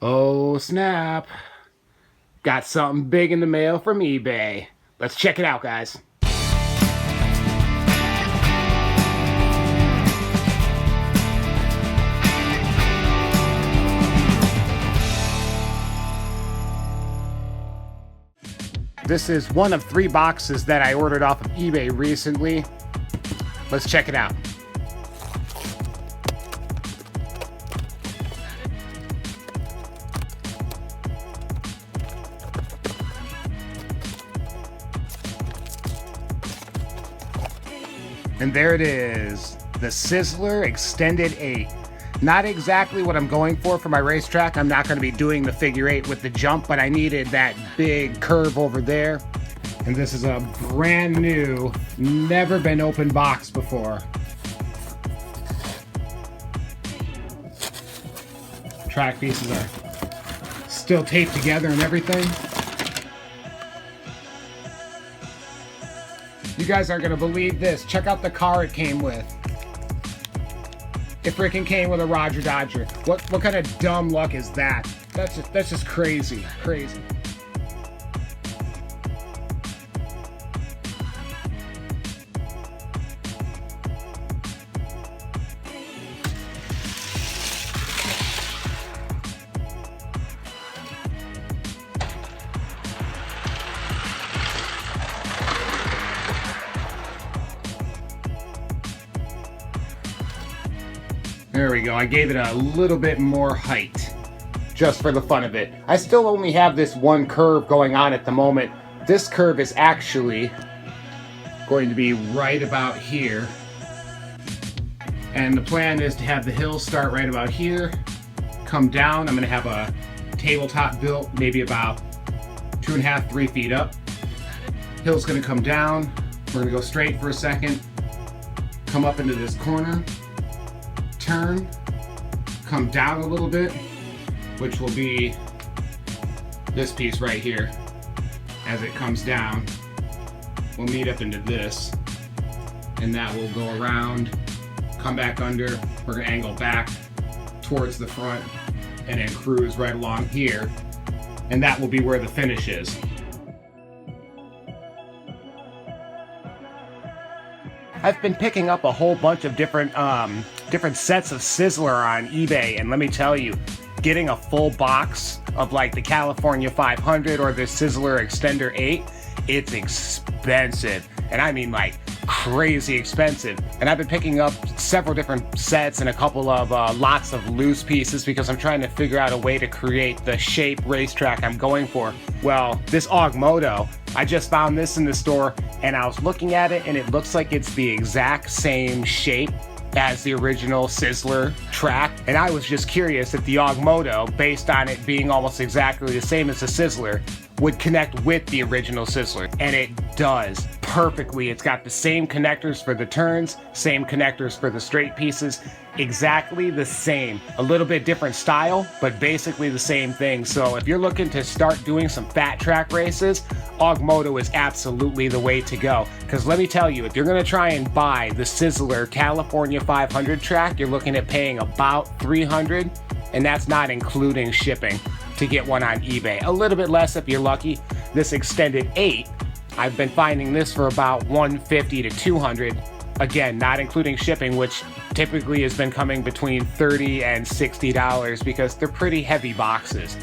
Oh snap. Got something big in the mail from eBay. Let's check it out, guys. This is one of 3 boxes that I ordered off of eBay recently. Let's check it out. And there it is, the Sizzler Extended 8. Not exactly what I'm going for my racetrack. I'm not going to be doing the figure 8 with the jump, but I needed that big curve over there. And this is a brand new, never been opened box before. Track pieces are still taped together and everything. You guys aren't gonna believe this. Check out the car it came with. It freaking came with a Roger Dodger. What kind of dumb luck is that? That's just crazy. There we go. I gave it a little bit more height, just for the fun of it. I still only have this one curve going on at the moment. This curve is actually going to be right about here. And the plan is to have the hill start right about here, come down. I'm going to have a tabletop built, maybe about 2.5, 3 feet up. Hill's going to come down. We're going to go straight for a second, come up into this corner, turn, come down a little bit, which will be this piece right here. As it comes down, we'll meet up into this, and that will go around, come back under. We're going to angle back towards the front and then cruise right along here, and that will be where the finish is. I've been picking up a whole bunch of different sets of Sizzler on eBay, and let me tell you, getting a full box of like the California 500 or the Sizzler Extender 8, it's expensive, and I mean like crazy expensive. And I've been picking up several different sets and a couple of lots of loose pieces because I'm trying to figure out a way to create the shape racetrack I'm going for. Well, this Moto, I just found this in the store and I was looking at it and it looks like it's the exact same shape as the original Sizzler track, and I was just curious if the Moto, based on it being almost exactly the same as the Sizzler, would connect with the original Sizzler, and it does perfectly. It's got the same connectors for the turns, same connectors for the straight pieces, exactly the same. A little bit different style, but basically the same thing. So if you're looking to start doing some fat track races, Moto is absolutely the way to go. Because let me tell you, if you're going to try and buy the Sizzler California 500 track, you're looking at paying about $300, and that's not including shipping to get one on eBay. A little bit less if you're lucky. This Extended 8, I've been finding this for about $150 to $200. Again, not including shipping, which typically has been coming between $30 and $60 because they're pretty heavy boxes.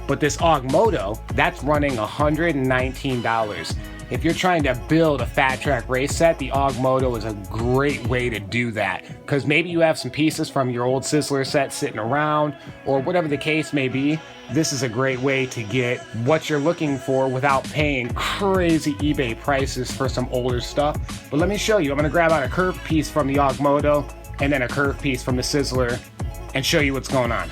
But this Moto, that's running $119. If you're trying to build a fat track race set, the Moto is a great way to do that. Because maybe you have some pieces from your old Sizzler set sitting around, or whatever the case may be. This is a great way to get what you're looking for without paying crazy eBay prices for some older stuff. But let me show you. I'm going to grab out a curved piece from the Moto and then a curved piece from the Sizzler and show you what's going on.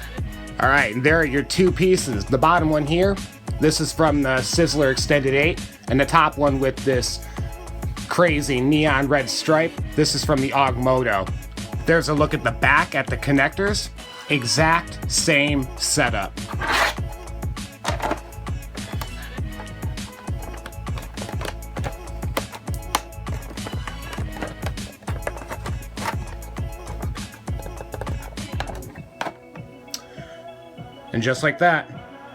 All right, and there are your 2 pieces. The bottom one here, this is from the Sizzler Extended 8, and the top one with this crazy neon red stripe, this is from the Moto. There's a look at the back at the connectors. Exact same setup. And just like that,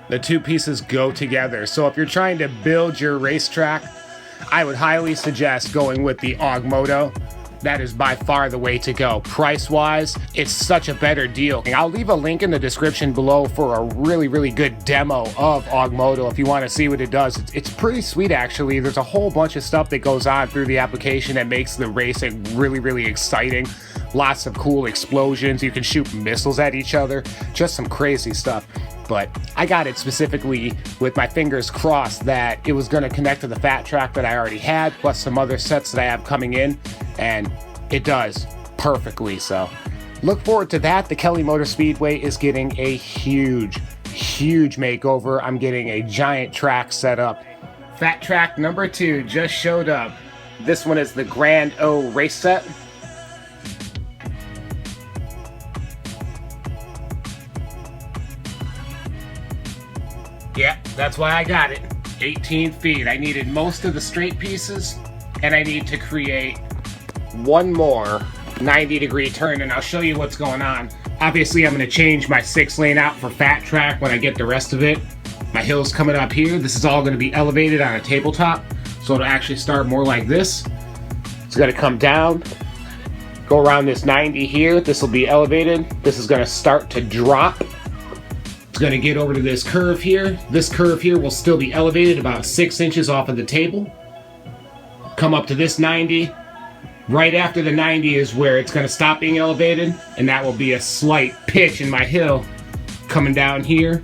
the two pieces go together. So if you're trying to build your racetrack, I would highly suggest going with the Augmoto. That is by far the way to go. Price-wise, it's such a better deal. I'll leave a link in the description below for a really, really good demo of Augmoto if you want to see what it does. It's pretty sweet, actually. There's a whole bunch of stuff that goes on through the application that makes the racing really, really exciting. Lots of cool explosions. You can shoot missiles at each other. Just some crazy stuff. But I got it specifically with my fingers crossed that it was going to connect to the Fat Track that I already had, plus some other sets that I have coming in, and it does perfectly. So look forward to that. The Kelly Motor Speedway is getting a huge makeover. I'm getting a giant track set up. Fat Track number 2 just showed up. This one is the Grand O race set. Yeah, that's why I got it. 18 feet. I needed most of the straight pieces, and I need to create one more 90-degree turn, and I'll show you what's going on. Obviously, I'm going to change my 6-lane out for Fat Track when I get the rest of it. My hill's coming up here. This is all going to be elevated on a tabletop, so it'll actually start more like this. It's going to come down, go around this 90 here. This will be elevated. This is going to start to drop. It's going to get over to this curve here. This curve here will still be elevated about 6 inches off of the table. Come up to this 90. Right after the 90 is where it's going to stop being elevated, and that will be a slight pitch in my hill coming down here,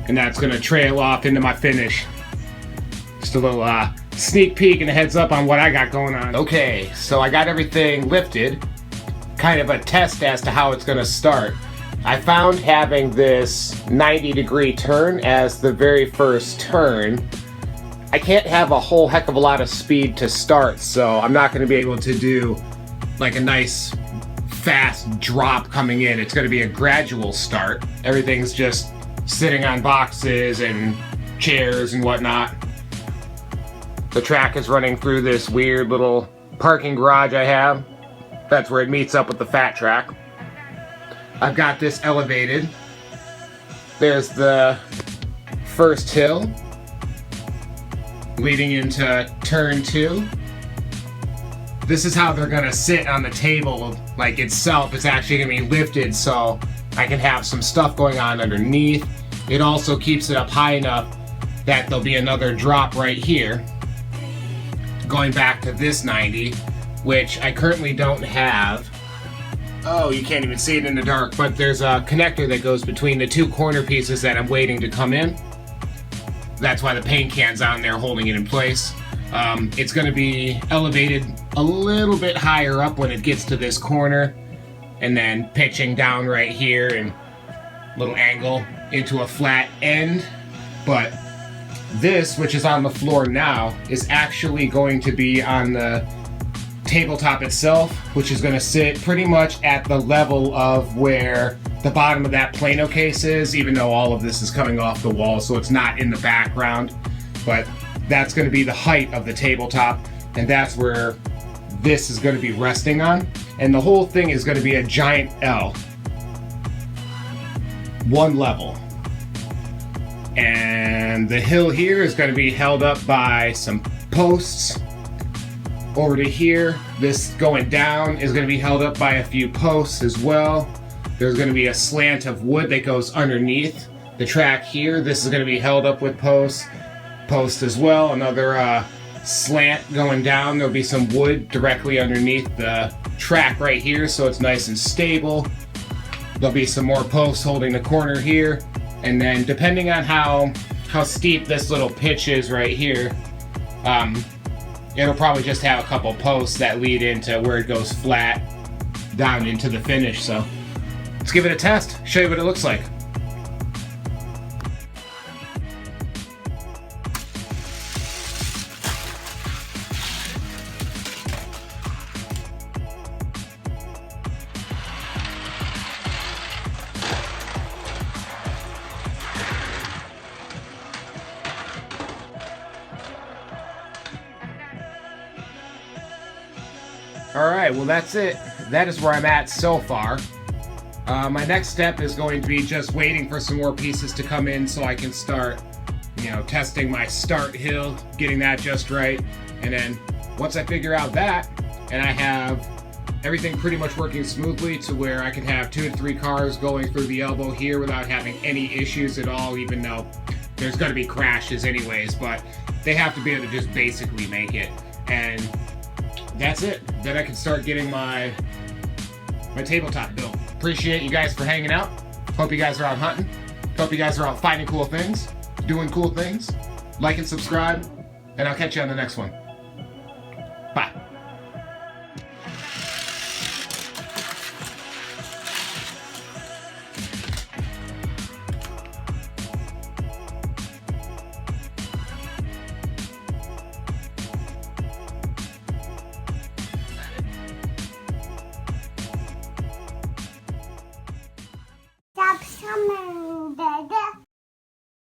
and that's going to trail off into my finish. Just a little sneak peek and a heads up on what I got going on. Okay, so I got everything lifted. Kind of a test as to how it's going to start. I found having this 90-degree turn as the very first turn, I can't have a whole heck of a lot of speed to start, so I'm not going to be able to do like a nice fast drop coming in. It's going to be a gradual start. Everything's just sitting on boxes and chairs and whatnot. The track is running through this weird little parking garage I have. That's where it meets up with the Fat Track. I've got this elevated. There's the first hill leading into turn 2. This is how they're gonna sit on the table, like itself. It's actually gonna be lifted so I can have some stuff going on underneath. It also keeps it up high enough that there'll be another drop right here, going back to this 90, which I currently don't have. Oh, you can't even see it in the dark, but there's a connector that goes between the two corner pieces that I'm waiting to come in. That's why the paint can's on there holding it in place. It's going to be elevated a little bit higher up when it gets to this corner, and then pitching down right here and little angle into a flat end. But this, which is on the floor now, is actually going to be on the tabletop itself, which is going to sit pretty much at the level of where the bottom of that Plano case is, even though all of this is coming off the wall, so it's not in the background. But that's going to be the height of the tabletop, and that's where this is going to be resting on. And the whole thing is going to be a giant L. One level. And the hill here is going to be held up by some posts. Over to here, this going down is going to be held up by a few posts as well. There's going to be a slant of wood that goes underneath the track here. This is going to be held up with posts as well. Another slant going down. There'll be some wood directly underneath the track right here, so it's nice and stable. There'll be some more posts holding the corner here, and then depending on how steep this little pitch is right here, it'll probably just have a couple posts that lead into where it goes flat down into the finish. So let's give it a test, show you what it looks like. Alright, well that's it. That is where I'm at so far. My next step is going to be just waiting for some more pieces to come in so I can start, testing my start hill, getting that just right. And then once I figure out that, and I have everything pretty much working smoothly to where I can have 2 to 3 cars going through the elbow here without having any issues at all, even though there's going to be crashes anyways, but they have to be able to just basically make it. And that's it. Then I can start getting my tabletop built. Appreciate you guys for hanging out. Hope you guys are out hunting. Hope you guys are out finding cool things, doing cool things. Like and subscribe, and I'll catch you on the next one.